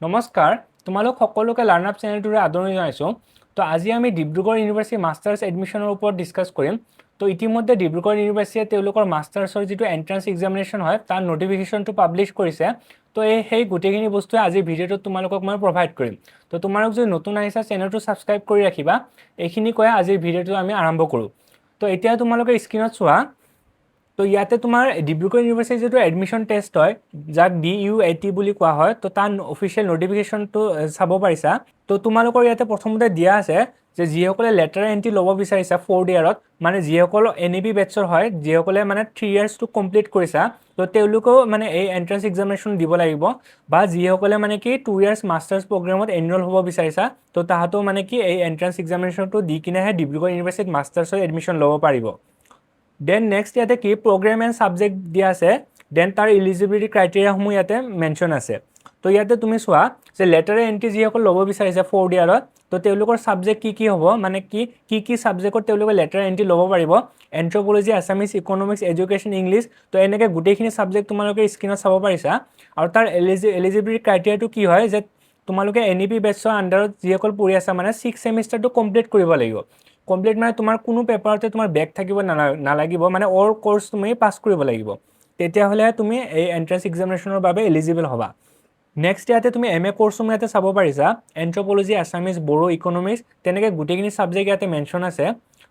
নমস্কাৰ তোমালোক সকলোকে লাৰ্ণ আপ চেনেলটোৰে আদৰণি জনাইছোঁ। তো আজি আমি ডিব্ৰুগড় ইউনিভাৰ্চিটি মাষ্টাৰ্ছ এডমিশ্যনৰ ওপৰত ডিছকাছ কৰিম। তো ইতিমধ্যে ডিব্ৰুগড় ইউনিভাৰ্চিটিয়ে তেওঁলোকৰ মাষ্টাৰ্ছৰ যিটো এণ্ট্ৰেন্স এক্সামিনেশ্যন হয় তাৰ নটিফিকেশ্যনটো পাব্লিছ কৰিছে। তো সেই গোটেইখিনি বস্তুৱে আজি ভিডিঅ'টোত তোমালোকক মই প্ৰভাইড কৰিম। তো তোমালোক যদি নতুন আহিছা চেনেলটো ছাবস্ক্ৰাইব কৰি ৰাখিবা। এইখিনি কৈ আজিৰ ভিডিঅ'টো আমি আৰম্ভ কৰোঁ। তো এতিয়া তোমালোকে স্ক্ৰীনত চোৱা। তো ইয়াতে তোমাৰ ডিব্ৰুগড় ইউনিভাৰ্চিটিৰ যিটো এডমিশ্যন টেষ্ট হয় যাক DUAT বুলি কোৱা হয়, তো তাৰ অফিচিয়েল নটিফিকেশ্যনটো চাব পাৰিছা। তো তোমালোকৰ ইয়াতে প্ৰথমতে দিয়া আছে যে যিসকলে লেটাৰ এণ্ট্ৰি ল'ব বিচাৰিছা 4th ইয়াৰত, মানে যিসকল NAP বেটছৰ হয়, যিসকলে মানে 3 ইয়াৰ্ছটো কমপ্লিট কৰিছা, তো তেওঁলোকেও মানে এই এণ্ট্ৰেন্স এক্সামিনেশ্যন দিব লাগিব। বা যিসকলে মানে কি 2 ইয়াৰ্ছ মাষ্টাৰ্ছ প্ৰগ্ৰেমত এনৰল হ'ব বিচাৰিছা, তো তাহাঁতেও মানে কি এই এণ্ট্ৰেন্স এক্সামিনেশ্যনটো দি কিনেহে ডিব্ৰুগড় ইউনিভাৰ্চিটিত মাষ্টাৰ্ছৰ এডমিশ্যন ল'ব পাৰিব। দেন নেক্সট ইয়াতে কি প্ৰগ্ৰেম এণ্ড ছাবজেক্ট দিয়া আছে। দেন তাৰ ইলিজিবিলিটি ক্ৰাইটেৰিয়াসমূহ ইয়াতে মেনশ্যন আছে। তো ইয়াতে তুমি চোৱা যে লেটাৰ এণ্ট্ৰি যিসকল ল'ব বিচাৰিছে 4th ইয়াৰত, তো তেওঁলোকৰ ছাবজেক্ট কি হ'ব, মানে কি ছাবজেক্টত তেওঁলোকে লেটাৰ এণ্ট্ৰি ল'ব পাৰিব। Anthropology, Assamese, economics, education, English, তো এনেকৈ গোটেইখিনি ছাবজেক্ট তোমালোকে স্ক্ৰীনত চাব পাৰিছা। আৰু তাৰ এলিজিবিলিটি ক্ৰাইটেৰিয়াটো কি হয় যে তোমালোকে NAP বেটছৰ আণ্ডাৰত যিসকল পঢ়ি আছা মানে 6 ছেমিষ্টাৰটো কমপ্লিট কৰিব লাগিব। কমপ্লিট মানে তোমাৰ কোনো পেপাৰতে তোমাৰ বেক থাকিব নালাগিব, মানে অল কোৰ্চ তুমি পাছ কৰিব লাগিব। তেতিয়াহ'লে তুমি এই এণ্ট্ৰেন্স এক্সামিনেশ্যনৰ বাবে এলিজিবল হ'বা। নেক্সট ইয়াতে তুমি MA কোৰ্চসমূহ ইয়াতে চাব পাৰিছা। এন্থ্ৰপলজি, আছামিছ, বড়ো, ইকনমিক্স, তেনেকৈ গোটেইখিনি ছাবজেক্ট ইয়াতে মেনশ্যন আছে।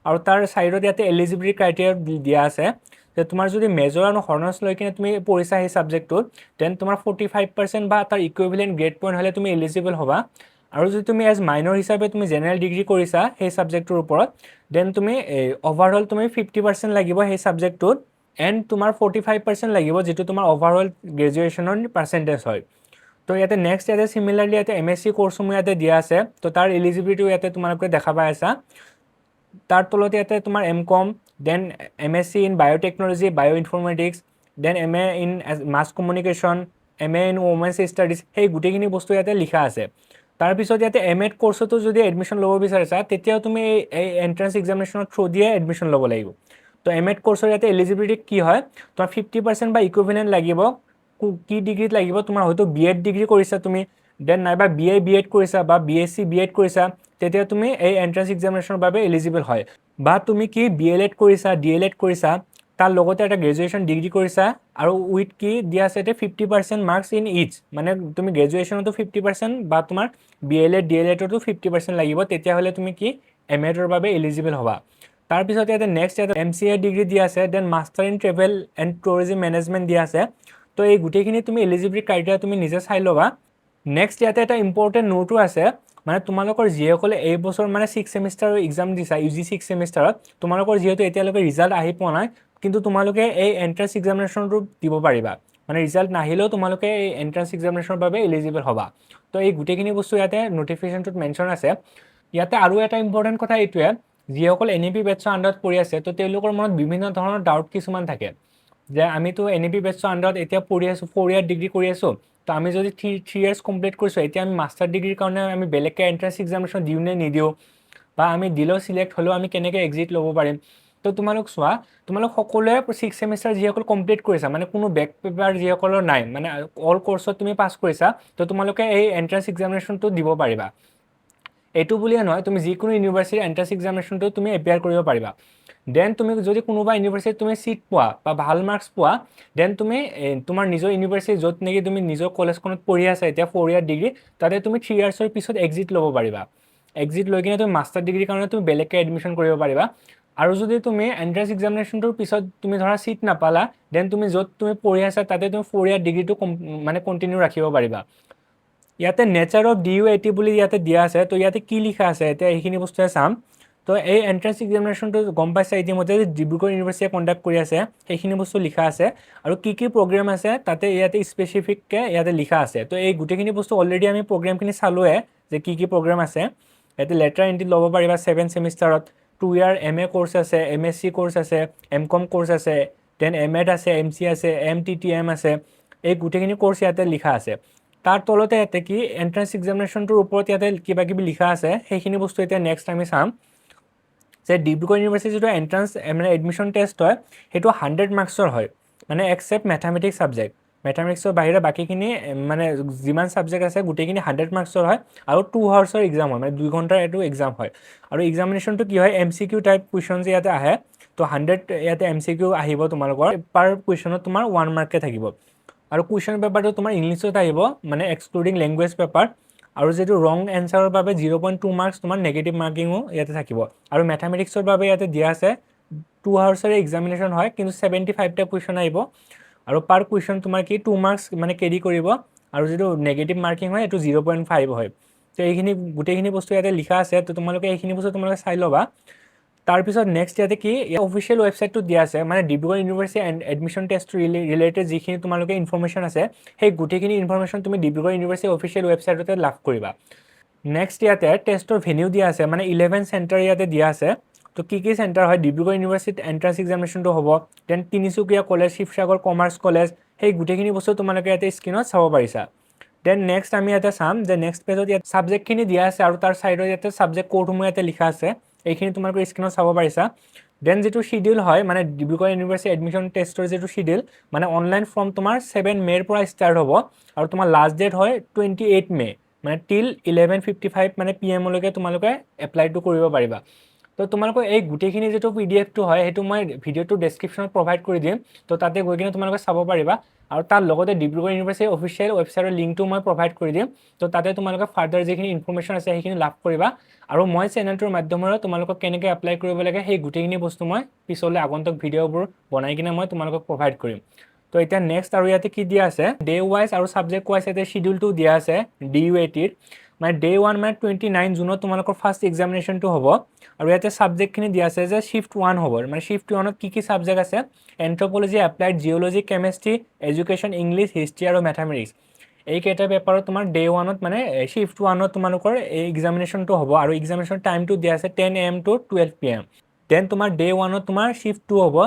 আৰু তাৰ ছাইডত ইয়াতে এলিজিবিলিটি ক্ৰাইটেৰিয়া দিয়া আছে যে তোমাৰ যদি মেজৰ আৰু হৰ্নাৰ্ছ লৈ কিনে তুমি পঢ়িছা সেই ছাবজেক্টটোত, দেন তোমাৰ 45% বা তাৰ ইকুইভেলেণ্ট গ্ৰেড পইণ্ট হ'লে তুমি এলিজিবল হ'বা। আৰু যদি তুমি এজ মাইনৰ হিচাপে তুমি জেনেৰেল ডিগ্ৰী কৰিছা সেই ছাবজেক্টটোৰ ওপৰত, দেন তুমি অভাৰঅল তুমি 50% লাগিব সেই ছাবজেক্টটোত, এণ্ড তোমাৰ 45% লাগিব যিটো তোমাৰ অভাৰঅল গ্ৰেজুৱেশ্যনৰ পাৰ্চেণ্টেজ হয়। তো ইয়াতে নেক্সট ইয়াতে চিমিলাৰলি ইয়াতে MSc কোৰ্চসমূহ ইয়াতে দিয়া আছে। তো তাৰ এলিজিবিলিটিও ইয়াতে তোমালোকে দেখা পাই আছা। তাৰ তলত ইয়াতে তোমাৰ MCom, then MSc in biotechnology, bioinformatics, then MA in mass communication, MA in women's studies, সেই গোটেইখিনি বস্তু ইয়াতে লিখা আছে। তাৰপিছত ইয়াতে MAd কোৰ্চতো যদি এডমিশ্যন ল'ব বিচাৰিছা তেতিয়াও তুমি এই এণ্ট্ৰেন্স এক্সামিনেশ্যনৰ থ্ৰু দিয়ে এডমিশ্যন ল'ব লাগিব। তো MAd কোৰ্চৰ ইয়াতে এলিজিবিলিটি কি হয়, তোমাৰ 50% বা ইকুইভেলেণ্ট লাগিব। কি ডিগ্ৰীত লাগিব, তোমাৰ হয়তো BEd ডিগ্ৰী কৰিছা তুমি, দেন নাইবা BA BEd কৰিছা বা BSc BEd কৰিছা, তেতিয়া তুমি এই এণ্ট্ৰেন্স এক্সামিনেশ্যনৰ বাবে এলিজিবল হয়। বা তুমি কি DLEd কৰিছা, DLEd কৰিছা, তাৰ লগতে এটা গ্ৰেজুৱেশ্যন ডিগ্ৰী কৰিছা, আৰু উইথ কি দিয়া আছে এতিয়া 50% মাৰ্কছ ইন ইচ, মানে তুমি গ্ৰেজুৱেশ্যনতো 50% বা তোমাৰ BLEd DLEdতো 50% লাগিব, তেতিয়াহ'লে তুমি কি MAdৰ বাবে এলিজিবল হ'বা। তাৰপিছত ইয়াতে নেক্সট ইয়াতে MCA ডিগ্ৰী দিয়া আছে, then master in travel and tourism management দিয়া আছে। তো এই গোটেইখিনি তুমি এলিজিবিলিটি ক্ৰাইটেৰিয়া তুমি নিজে চাই ল'বা। নেক্সট ইয়াতে এটা ইম্পৰ্টেণ্ট নোটো আছে, মানে তোমালোকৰ যিসকলে এই বছৰ মানে 6 ছেমিষ্টাৰৰ এক্সাম দিছা UG 6 ছেমিষ্টাৰত, তোমালোকৰ যিহেতু এতিয়ালৈকে ৰিজাল্ট আহি পোৱা নাই, কিন্তু তোমালোকে এই এণ্ট্ৰেন্স এক্সামিনেশ্যনটো দিব পাৰিবা। মানে ৰিজাল্ট নাহিলেও তোমালোকে এই এণ্ট্ৰেন্স এক্সামিনেশ্যনৰ বাবে এলিজিবল হ'বা। তো এই গোটেইখিনি বস্তু ইয়াতে নটিফিকেশ্যনটোত মেনশ্যন আছে। ইয়াতে আৰু এটা ইম্পৰ্টেণ্ট কথা এইটোৱে, যিসকল NAP বেটছৰ আণ্ডাৰত পঢ়ি আছে, তো তেওঁলোকৰ মনত বিভিন্ন ধৰণৰ ডাউট কিছুমান থাকে যে আমিতো NAP বেটছৰ আণ্ডাৰত এতিয়া পঢ়ি আছোঁ, 4 ইয়াৰ ডিগ্ৰী কৰি আছোঁ, তো আমি যদি 3 ইয়াৰ্ছ কমপ্লিট কৰিছোঁ, এতিয়া আমি মাষ্টাৰ ডিগ্ৰীৰ কাৰণে আমি বেলেগকৈ এণ্ট্ৰেন্স এক্সামিনেশ্যন দিওঁ নে নিদিওঁ, বা আমি দিলেও চিলেক্ট হ'লেও আমি কেনেকৈ এক্সিট ল'ব পাৰিম। তো তোমালোক চোৱা, তোমালোক সকলোৱে 6 ছেমিষ্টাৰ যিসকল কমপ্লিট কৰিছা, মানে কোনো বেক পেপাৰ যিসকলৰ নাই, মানে অল কোৰ্চত তুমি পাছ কৰিছা, তো তোমালোকে এই এণ্ট্ৰেন্স এক্সামিনেশ্যনটো দিব পাৰিবা। এইটো বুলিয়ে নহয়, তুমি যিকোনো ইউনিভাৰ্চিটিৰ এণ্ট্ৰেন্স এক্সামিনেশ্যনটো তুমি এপিয়াৰ কৰিব পাৰিবা। দেন তুমি যদি কোনোবা ইউনিভাৰ্চিটিত তুমি ছিট পোৱা বা ভাল মাৰ্কছ পোৱা, দেন তুমি তোমাৰ নিজৰ ইউনিভাৰ্চিটি য'ত নেকি তুমি নিজৰ কলেজখনত পঢ়ি আছা এতিয়া 4 ইয়াৰ ডিগ্ৰী, তাতে তুমি 3 ইয়াৰ্ছৰ পিছত এক্সিট ল'ব পাৰিবা। এক্সিট লৈ কিনে তুমি মাষ্টাৰ ডিগ্ৰীৰ কাৰণে তুমি বেলেগকৈ এডমিশ্যন কৰিব পাৰিবা। আৰু যদি তুমি এণ্ট্ৰেন্স এক্সামিনেশ্যনটোৰ পিছত তুমি ধৰা ছিট নাপালা, দেন তুমি য'ত তুমি পঢ়ি আছা তাতে তুমি 4 ইয়াৰ ডিগ্ৰীটো মানে কণ্টিনিউ ৰাখিব পাৰিবা। ইয়াতে নেচাৰ অফ DUAT বুলি ইয়াতে দিয়া আছে। তো ইয়াতে কি লিখা আছে এতিয়া এইখিনি বস্তুৱে চাম। তো এই এণ্ট্ৰেন্স এক্সামিনেশ্যনটো গম পাইছা ইতিমধ্যে যে ডিব্ৰুগড় ইউনিভাৰ্চিটিয়ে কণ্ডাক্ট কৰি আছে, সেইখিনি বস্তু লিখা আছে। আৰু কি প্ৰগ্ৰেম আছে তাতে ইয়াতে স্পেচিফিককৈ ইয়াতে লিখা আছে। তো এই গোটেইখিনি বস্তু অলৰেডি আমি প্ৰগ্ৰেমখিনি চালোৱে যে কি প্ৰগ্ৰেম আছে। ইয়াতে লেটাৰ এণ্ট্ৰি ল'ব পাৰিবা 7 ছেমিষ্টাৰত, 2 ইয়াৰ MA কোৰ্চ আছে, MSc কোৰ্চ আছে, MCom কোৰ্চ আছে, দেন MAd আছে, MC আছে, MTTM আছে, এই গোটেইখিনি কোৰ্চ ইয়াতে লিখা আছে। তাৰ তলতে ইয়াতে কি এণ্ট্ৰেন্স এক্সামিনেশ্যনটোৰ ওপৰত ইয়াতে কিবা কিবি লিখা আছে, সেইখিনি বস্তু এতিয়া নেক্সট আমি চাম। যে ডিব্ৰুগড় ইউনিভাৰ্চিটিৰ যিটো এণ্ট্ৰেন্স মানে এডমিশ্যন টেষ্ট হয়, সেইটো 100 মাৰ্কছৰ হয়, মানে এক্সেপ্ট মেথামেটিক্স ছাবজেক্ট। মেথামেটিক্সৰ বাহিৰে বাকীখিনি মানে যিমান ছাবজেক্ট আছে গোটেইখিনি 100 মাৰ্কছৰ হয় আৰু 2 আৱাৰ্ছৰ এক্সাম হয়, মানে 2 ঘণ্টাৰ এইটো এক্সাম হয়। আৰু এক্সামিনেশ্যনটো কি হয়, MCQ টাইপ কুৱেশ্যন যে ইয়াতে আহে, তো 100 ইয়াতে MCQ আহিব তোমালোকৰ, পাৰ কুৱেশ্যনত তোমাৰ 1 মাৰ্কে থাকিব। আৰু কুৱেশ্যন পেপাৰটো তোমাৰ ইংলিছত আহিব, মানে এক্সক্লুডিং লেংগুৱেজ পেপাৰ। আৰু যিটো ৰং এনচাৰৰ বাবে 0.2 মাৰ্কছ তোমাৰ নেগেটিভ মাৰ্কিঙো ইয়াতে থাকিব। আৰু মেথামেটিক্সৰ বাবে ইয়াতে দিয়া আছে 2 আৱাৰ্ছৰে এক্সামিনেশ্যন হয়, কিন্তু 75টা কুৱেশ্যন আহিব। আৰু পাৰ কুৱেশ্যন তোমাৰ কি 2 মাৰ্কছ মানে কেৰি কৰিব, আৰু যিটো নেগেটিভ মাৰ্কিং হয় এইটো 0.5 হয়। তো এইখিনি গোটেইখিনি বস্তু ইয়াতে লিখা আছে, তো তোমালোকে এইখিনি বস্তু তোমালোকে চাই ল'বা। তাৰপিছত নেক্সট ইয়াতে কি অফিচিয়েল ৱেবছাইটটো দিয়া আছে, মানে Dibrugarh university admission test related যিখিনি তোমালোকে ইনফৰমেশ্যন আছে, সেই গোটেইখিনি ইনফৰমেশ্যন তুমি ডিব্ৰুগড় ইউনিভাৰ্চিটি অফিচিয়েল ৱেবছাইটতে লাভ কৰিবা। নেক্সট ইয়াতে টেষ্টৰ ভেনিউ দিয়া আছে, মানে 11 চেণ্টাৰ ইয়াতে দিয়া আছে। তো কি চেণ্টাৰ হয়, ডিব্ৰুগড় ইউনিভাৰ্চিটিত এণ্ট্ৰেন্স এক্সামিনেশ্যনটো হ'ব, then Tinsukia college, Sivasagar commerce college, সেই গোটেইখিনি বস্তু তোমালোকে ইয়াতে স্ক্ৰীনত চাব পাৰিছা। দেন নেক্সট আমি ইয়াতে চাম যে নেক্সট পেজত ইয়াত ছাবজেক্টখিনি দিয়া আছে, আৰু তাৰ ছাইডত ইয়াতে ছাবজেক্ট কোডসমূহ ইয়াতে লিখা আছে, এইখিনি তোমালোকে স্ক্ৰীনত চাব পাৰিছা। দেন যিটো শিডিউল হয়, মানে ডিব্ৰুগড় ইউনিভাৰ্চিটি এডমিশ্যন টেষ্টৰ যিটো শিডিউল, মানে অনলাইন ফৰ্ম তোমাৰ 7 মে'ৰ পৰা ষ্টাৰ্ট হ'ব, আৰু তোমাৰ লাষ্ট ডেট হয় 28 মে', মানে টিল 11:55 মানে PM লৈকে তোমালোকে এপ্লাইটো কৰিব পাৰিবা। তো তোমালোকৰ এই গোটেইখিনি যিটো PDFটো হয়, সেইটো মই ভিডিঅ'টো ডেছক্ৰিপশ্যনত প্ৰভাইড কৰি দিম, তো তাতে গৈ কিনে তোমালোকে চাব পাৰিবা। আৰু তাৰ লগতে ডিব্ৰুগড় ইউনিভাৰ্চিটিৰ অফিচিয়েল ৱেবছাইটৰ লিংকটো মই প্ৰভাইড কৰি দিম, তো তাতে তোমালোকে ফাৰ্ডাৰ যিখিনি ইনফৰমেশ্যন আছে সেইখিনি লাভ কৰিবা। আৰু মই চেনেলটোৰ মাধ্যমেৰে তোমালোকক কেনেকৈ এপ্লাই কৰিব লাগে সেই গোটেইখিনি বস্তু মই পিছলৈ আগন্তুক ভিডিঅ'বোৰ বনাই কিনে মই তোমালোকক প্ৰভাইড কৰিম। তো এতিয়া নেক্সট আৰু ইয়াতে কি দিয়া আছে, ডে ৱাইজ আৰু ছাবজেক্ট ৱাইজ ইয়াতে শিডিউলটো দিয়া আছে DUATৰ। মানে ডে 1 মানে 29 জুনত তোমালোকৰ ফাৰ্ষ্ট এক্সামিনেশ্যনটো হ'ব। আৰু ইয়াতে ছাবজেক্টখিনি দিয়া আছে যে শিফ্ট 1 হ'ব, মানে শিফ্ট 1ত কি ছাবজেক্ট আছে, anthropology, applied geology, chemistry, education, English, history আৰু মেথামেটিক্স। এইকেইটা পেপাৰত তোমাৰ ডে 1ত মানে শিফ্ট 1ত তোমালোকৰ এই এক্সামিনেশ্যনটো হ'ব, আৰু এক্সামিনেশ্যন টাইমটো দিয়া আছে 10 AM to 12 PM। দেন তোমাৰ ডে 1ত তোমাৰ শিফ্ট 2 হ'ব,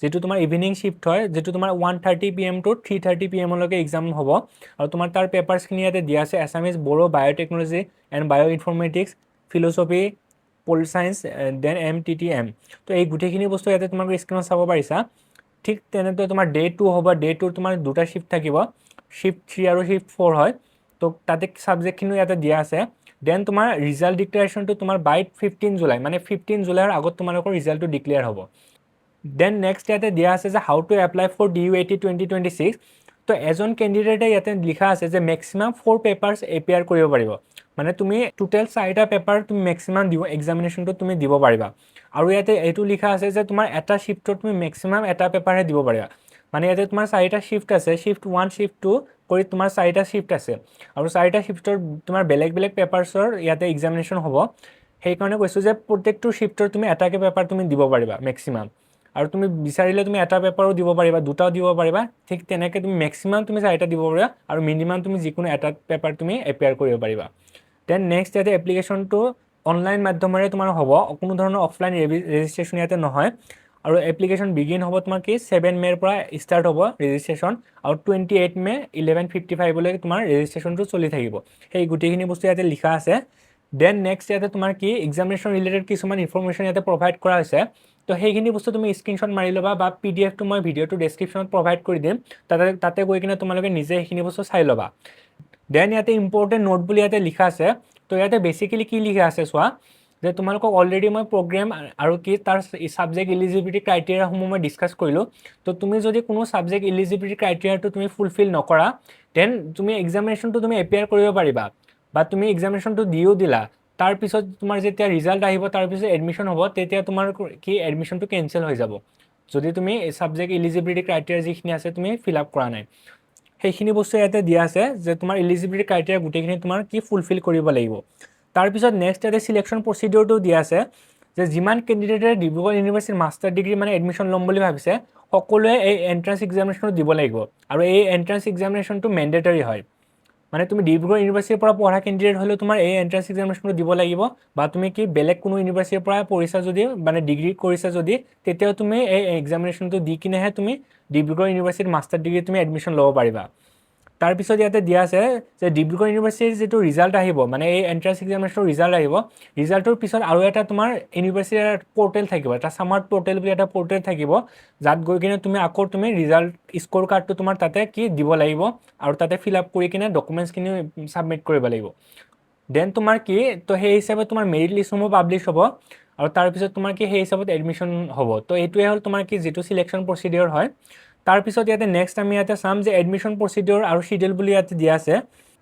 যিটো তোমাৰ ইভিনিং শিফ্ট হয়, যিটো তোমাৰ 1:30 PM to 3:30 PM লৈকে এক্সাম হ'ব। আৰু তোমাৰ তাৰ পেপাৰ্ছখিনি ইয়াতে দিয়া আছে, এছামিছ, বড়ো, বায়'টেকনলজি এণ্ড বায়' ইনফৰ্মেটিক্স, ফিল'চফি, পল চায়েন্স, দেন MTTM। তো এই গোটেইখিনি বস্তু ইয়াতে তোমালোকে স্ক্ৰীনত চাব পাৰিছা। ঠিক তেনেদৰে তোমাৰ ডে 2 হ'ব, ডে 2 তোমাৰ দুটা শিফ্ট থাকিব, শিফ্ট 3 আৰু শিফ্ট 4 হয়। তো তাতে ছাবজেক্টখিনিও ইয়াতে দিয়া আছে। দেন তোমাৰ ৰিজাল্ট ডিক্লেৰেশ্যনটো তোমাৰ বাই 15 জুলাই, মানে 15 জুলাইৰ আগত তোমালোকৰ ৰিজাল্টটো ডিক্লেয়াৰ হ'ব। দেন নেক্সট ইয়াতে দিয়া আছে যে how to apply for DUAT 2026। তো এজন কেণ্ডিডেটে ইয়াতে লিখা আছে যে মেক্সিমাম 4 পেপাৰ্ছ এপিয়াৰ কৰিব পাৰিব, মানে তুমি টোটেল 4টা পেপাৰ তুমি মেক্সিমাম এক্সামিনেশ্যনটো তুমি দিব পাৰিবা। আৰু ইয়াতে এইটো লিখা আছে যে তোমাৰ এটা শিফ্টত তুমি মেক্সিমাম এটা পেপাৰহে দিব পাৰিবা, মানে ইয়াতে তোমাৰ 4টা শিফ্ট আছে, শিফ্ট 1, শিফ্ট 2 কৰি তোমাৰ 4টা শিফ্ট আছে, আৰু 4টা শিফ্টৰ তোমাৰ বেলেগ বেলেগ পেপাৰ্ছৰ ইয়াতে এক্সামিনেশ্যন হ'ব। সেইকাৰণে কৈছোঁ যে প্ৰত্যেকটো শিফ্টৰ তুমি এটাকে পেপাৰ তুমি দিব পাৰিবা মেক্সিমাম, আৰু তুমি বিচাৰিলে তুমি এটা পেপাৰো দিব পাৰিবা, দুটাও দিব পাৰিবা, ঠিক তেনেকৈ তুমি মেক্সিমাম তুমি 4টা দিব পাৰিবা, আৰু মিনিমাম তুমি যিকোনো এটা পেপাৰ তুমি এপিয়াৰ কৰিব পাৰিবা। দেন নেক্সট ইয়াতে এপ্লিকেশ্যনটো অনলাইন মাধ্যমেৰে তোমাৰ হ'ব, কোনো ধৰণৰ অফলাইন ৰেজিষ্ট্ৰেশ্যন ইয়াতে নহয়। আৰু এপ্লিকেশ্যন বিগিন হ'ব তোমাৰ কি 7 মে'ৰ পৰা ষ্টাৰ্ট হ'ব ৰেজিষ্ট্ৰেশ্যন, আৰু 28 মে' 11:55 লৈকে তোমাৰ ৰেজিষ্ট্ৰেশ্যনটো চলি থাকিব। সেই গোটেইখিনি বস্তু ইয়াতে লিখা আছে। দেন নেক্সট ইয়াতে তোমাৰ কি এক্সামিনেশ্যন ৰিলেটেড কিছুমান ইনফৰমেশ্যন ইয়াতে প্ৰভাইড কৰা হৈছে। তো সেইখিনি বস্তু তুমি স্ক্ৰীনশ্বট মাৰি ল'বা, বা PDFটো মই ভিডিঅ'টো ডেছক্ৰিপশ্যনত প্ৰভাইড কৰি দিম, তাতে গৈ কিনে তোমালোকে নিজে সেইখিনি বস্তু চাই ল'বা। দেন ইয়াতে ইম্পৰ্টেণ্ট নোট বুলি ইয়াতে লিখা আছে। তো ইয়াতে বেচিকেলি কি লিখা আছে চোৱা, যে তোমালোকক অলৰেডি মই প্ৰগ্ৰেম আৰু কি তাৰ ছাবজেক্ট ইলিজিবিলিটি ক্ৰাইটেৰিয়াসমূহ মই ডিছকাছ কৰিলোঁ। তো তুমি যদি কোনো ছাবজেক্ট ইলিজিবিলিটি ক্ৰাইটেৰিয়াটো তুমি ফুলফিল নকৰা, দেন তুমি এক্সামিনেশ্যনটো তুমি এপিয়াৰ কৰিব পাৰিবা, বা তুমি এক্সামিনেশ্যনটো দিও দিলা, তাৰপিছত তোমাৰ যেতিয়া ৰিজাল্ট আহিব, তাৰপিছত এডমিশ্যন হ'ব, তেতিয়া তোমাৰ কি এডমিশ্যনটো কেঞ্চেল হৈ যাব, যদি তুমি ছাবজেক্ট ইলিজিবিলিটি ক্ৰাইটেৰিয়া যিখিনি আছে তুমি ফিল আপ কৰা নাই। সেইখিনি বস্তু ইয়াতে দিয়া আছে যে তোমাৰ ইলিজিবিলিটি ক্ৰাইটেৰিয়া গোটেইখিনি তোমাৰ কি ফুলফিল কৰিব লাগিব। তাৰপিছত নেক্সট ইয়াতে চিলেকশ্যন প্ৰচিডিউৰটো দিয়া আছে, যে যিমান কেণ্ডিডেটে ডিব্ৰুগড় ইউনিভাৰ্চিটিৰ মাষ্টাৰ ডিগ্ৰী মানে এডমিশ্যন ল'ম বুলি ভাবিছে, সকলোৱে এই এণ্ট্ৰেন্স এক্সামিনেশ্যনটো দিব লাগিব, আৰু এই এণ্ট্ৰেন্স এক্সামিনেশ্যনটো মেণ্ডেটৰী হয়। মানে তুমি ডিব্ৰুগড় ইউনিভাৰ্চিটিৰ পৰা পঢ়া কেণ্ডিডেট হ'লেও তোমাৰ এই এণ্ট্ৰেন্স এক্সামিনেশ্যনটো দিব লাগিব, বা তুমি কি বেলেগ কোনো ইউনিভাৰ্চিটিৰ পৰা পঢ়িছা যদি, মানে ডিগ্ৰী কৰিছা যদি, তেতিয়াও তুমি এই এক্সামিনেশ্যনটো দি কিনেহে তুমি ডিব্ৰুগড় ইউনিভাৰ্চিটিৰ মাষ্টাৰ ডিগ্ৰী তুমি এডমিশ্যন ল'ব পাৰিবা। তাৰপিছত ইয়াতে দিয়া আছে যে ডিব্ৰুগড় ইউনিভাৰ্চিটিৰ যিটো ৰিজাল্ট আহিব মানে এই এণ্ট্ৰেন্স এক্সামিনেশ্যনৰ ৰিজাল্ট আহিব, ৰিজাল্টৰ পিছত আৰু এটা তোমাৰ ইউনিভাৰ্চিটিৰ পৰ্টেল থাকিব, এটা ছামাৰ্ট পৰ্টেল বুলি এটা পৰ্টেল থাকিব, যাত গৈ কিনে তুমি আকৌ তুমি ৰিজাল্ট স্ক'ৰ কাৰ্ডটো তোমাৰ তাতে কি দিব লাগিব আৰু তাতে ফিল আপ কৰি কিনে ডকুমেণ্টছখিনি ছাবমিট কৰিব লাগিব। দেন তোমাৰ কি তো সেই হিচাপে তোমাৰ মেৰিট লিষ্টসমূহ পাব্লিছ হ'ব আৰু তাৰপিছত তোমাৰ কি সেই হিচাপত এডমিশ্যন হ'ব। তো এইটোৱে হ'ল তোমাৰ কি যিটো চিলেকশ্যন প্ৰচিডিঅ'ৰ হয়। তাৰপিছত ইয়াতে নেক্সট আমি ইয়াতে চাম যে এডমিশ্যন প্ৰচিডিঅ'ৰ আৰু শিডিউল বুলি ইয়াতে দিয়া আছে,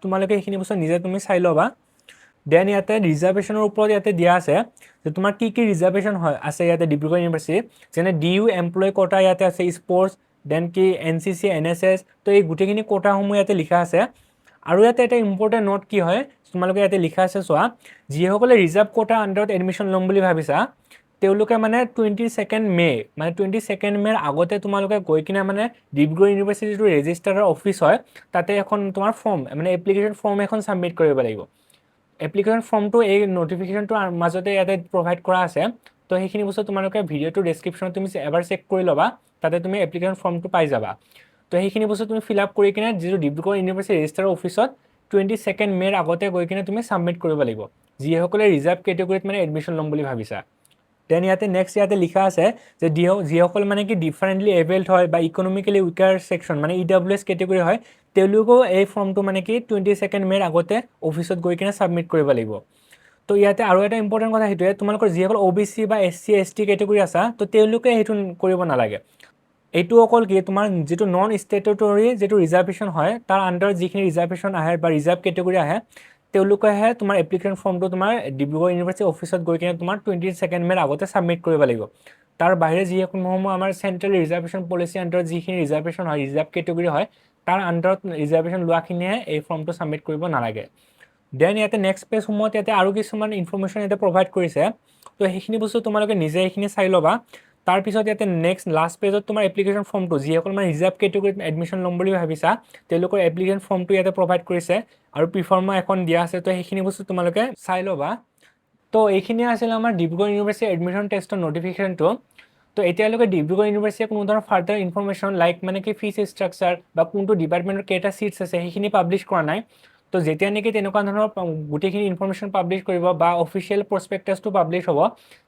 তোমালোকে সেইখিনি বস্তু নিজে তুমি চাই ল'বা। দেন ইয়াতে ৰিজাৰ্ভেশ্যনৰ ওপৰত ইয়াতে দিয়া আছে যে তোমাৰ কি কি ৰিজাৰ্ভেশ্যন হয় আছে ইয়াতে ডিব্ৰুগড় ইউনিভাৰ্চিটিত, যেনে DU এমপ্লয় কোটা ইয়াতে আছে, স্পৰ্টছ, দেন কি NCC NSS, তো এই গোটেইখিনি কোটাসমূহ ইয়াতে লিখা আছে। আৰু ইয়াতে এটা ইম্পৰ্টেণ্ট নোট কি হয় তোমালোকে ইয়াতে লিখা আছে চোৱা, যিসকলে ৰিজাৰ্ভ কোটাৰ আণ্ডাৰত এডমিশ্যন ল'ম বুলি ভাবিছা তেওঁলোকে মানে 22 মে'ৰ আগতে তোমালোকে গৈ কিনে মানে ডিব্ৰুগড় ইউনিভাৰ্চিটিৰ যিটো ৰেজিষ্ট্ৰাৰৰ অফিচ হয় তাতে এখন তোমাৰ ফৰ্ম মানে এপ্লিকেশ্যন ফৰ্ম এখন ছাবমিট কৰিব লাগিব। এপ্লিকেশ্যন ফৰ্মটো এই নটিফিকেশ্যনটোৰ মাজতে ইয়াতে প্ৰভাইড কৰা আছে, তো সেইখিনি বস্তু তোমালোকে ভিডিঅ'টোৰ ডেছক্ৰিপশ্যনত তুমি এবাৰ চেক কৰি ল'বা, তাতে তুমি এপ্লিকেশ্যন ফৰ্মটো পাই যাবা। তো সেইখিনি বস্তু তুমি ফিল আপ কৰি কিনে যিটো ডিব্ৰুগড় ইউনিভাৰ্চিটি ৰেজিষ্ট্ৰাৰৰ অফিচত 22 মে'ৰ আগতে গৈ কিনে তুমি ছাবমিট কৰিব লাগিব, যিসকলে ৰিজাৰ্ভ কেটেগৰীত মানে এডমিশ্যন ল'ম বুলি ভাবিছা। দেন ইয়াতে নেক্সট ইয়াতে লিখা আছে যে যিসকল মানে কি ডিফাৰেণ্টলি এবেল্ড হয় বা ইকনমিকেলি উইকাৰ ছেকশ্যন মানে EWS কেটেগৰী হয় তেওঁলোকেও এই ফৰ্মটো মানে কি 22 মে'ৰ আগতে অফিচত গৈ কিনে ছাবমিট কৰিব লাগিব। তো ইয়াতে আৰু এটা ইম্পৰ্টেণ্ট কথা সেইটোৱে, তোমালোকৰ যিসকল OBC বা SC ST কেটেগৰী আছা তো তেওঁলোকে সেইটো কৰিব নালাগে। এইটো অকল কি তোমাৰ যিটো নন ষ্টেটুটৰী যিটো ৰিজাৰ্ভেশ্যন হয় তাৰ আণ্ডাৰত যিখিনি ৰিজাৰ্ভেশ্যন আহে বা ৰিজাৰ্ভ কেটেগৰী আহে তেওঁলোকেহে তোমাৰ এপ্লিকেশ্যন ফৰ্মটো তোমাৰ ডিব্ৰুগড় ইউনিভাৰ্চিটি অফিচত গৈ কিনে তোমাৰ 22 মে'ৰ আগতে ছাবমিট কৰিব লাগিব। তাৰ বাহিৰে যিসমূহ আমাৰ চেণ্ট্ৰেল ৰিজাৰ্ভেশ্যন পলিচি আণ্ডাৰত যিখিনি ৰিজাৰ্ভেশ্যন হয় ৰিজাৰ্ভ কেটেগৰী হয় তাৰ আণ্ডাৰত ৰিজাৰ্ভেশ্যন লোৱাখিনিয়ে এই ফৰ্মটো ছাবমিট কৰিব নালাগে। দেন ইয়াতে নেক্সট পেজসমূহত ইয়াতে আৰু কিছুমান ইনফৰ্মেশ্যন ইয়াতে প্ৰভাইড কৰিছে, তো সেইখিনি বস্তু তোমালোকে নিজে এইখিনি চাই ল'বা। তাৰপিছত ইয়াতে নেক্সট লাষ্ট পেজত তোমাৰ এপ্লিকেশ্যন ফৰ্মটো যিসকল মানে ৰিজাৰ্ভ কেটেগৰীত এডমিশ্যন ল'ম বুলি ভাবিছা তেওঁলোকৰ এপ্লিকেশ্যন ফৰ্মটো ইয়াতে প্ৰভাইড কৰিছে আৰু প্ৰিফৰ্মা এখন দিয়া আছে, তো সেইখিনি বস্তু তোমালোকে চাই ল'বা। তো এইখিনি আছিলে আমাৰ ডিব্ৰুগড় ইউনিভাৰ্চিটি এডমিশ্যন টেষ্টৰ নটিফিকেশ্যনটো। তো এতিয়ালৈকে ডিব্ৰুগড় ইউনিভাৰ্চিটিয়ে কোনো ধৰণৰ ফাৰ্ডাৰ ইনফৰ্মেশ্যন লাইক মানে কি ফিজ ষ্ট্ৰাকচাৰ বা কোনটো ডিপাৰ্টমেণ্টৰ কেইটা ছিটছ আছে সেইখিনি পাব্লিছ কৰা নাই। তো যেতিয়া নেকি তেনেকুৱা ধৰণৰ গোটেইখিনি ইনফৰ্মেশ্যন পাব্লিছ কৰিব বা অফিচিয়েল প্ৰস্পেক্টাছটো পাব্লিছ হ'ব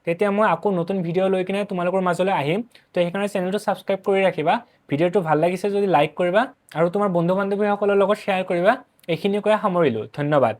তেতিয়া মই আকৌ নতুন ভিডিঅ' লৈ কিনে তোমালোকৰ মাজলৈ আহিম। তো সেইকাৰণে চেনেলটো ছাবস্ক্ৰাইব কৰি ৰাখিবা, ভিডিঅ'টো ভাল লাগিছে যদি লাইক কৰিবা আৰু তোমাৰ বন্ধু বান্ধৱীসকলৰ লগত শ্বেয়াৰ কৰিবা। এইখিনি কৈ সামৰিলোঁ, ধন্যবাদ।